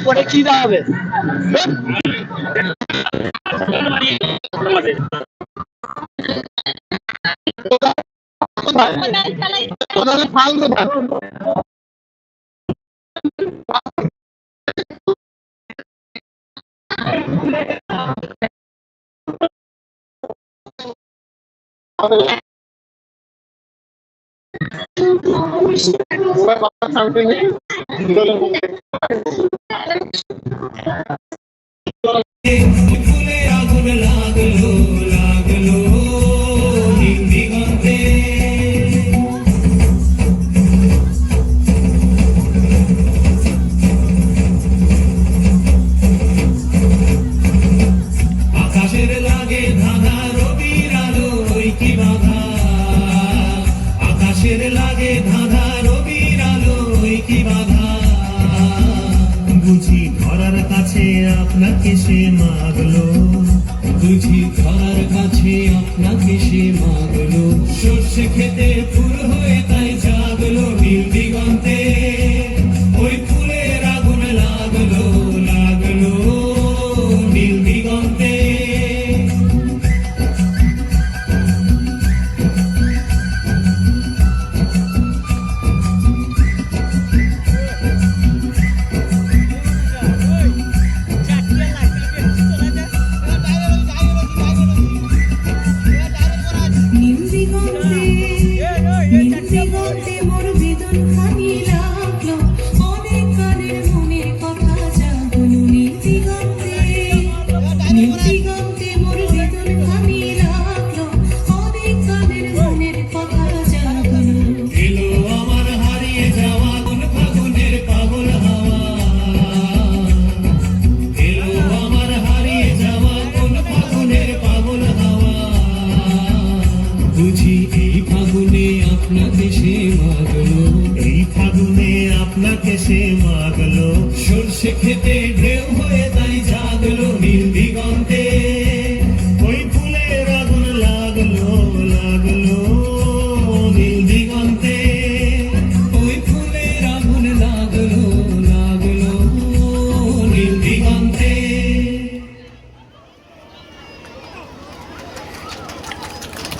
পরে কি দাঁড়াবে? আকাশের লাগে ধাঁধা রবির আলো কি বাধা, আকাশের লাগে ধাঁধা রবির আলো কি বাধা, বুঝি ধরার কাছে আপনাকে সে মাগলো, বুঝি ধরার কাছে আপনাকে সে মাগলো, সর্ষে খেতে ফুল হয়ে তাই জাগলো নীল দিগন্তে, ওই ফুলের আগুন লাগলো লাগলো নীল দিগন্তে। বুঝি এই ফাগুনে আপনাকে সে মাগলো, এই ফাগুনে আপনাকে সে মাগলো, সর্ষে খেতে ঢেউ হয়ে তাই জাগলো নীল দিগন্তে।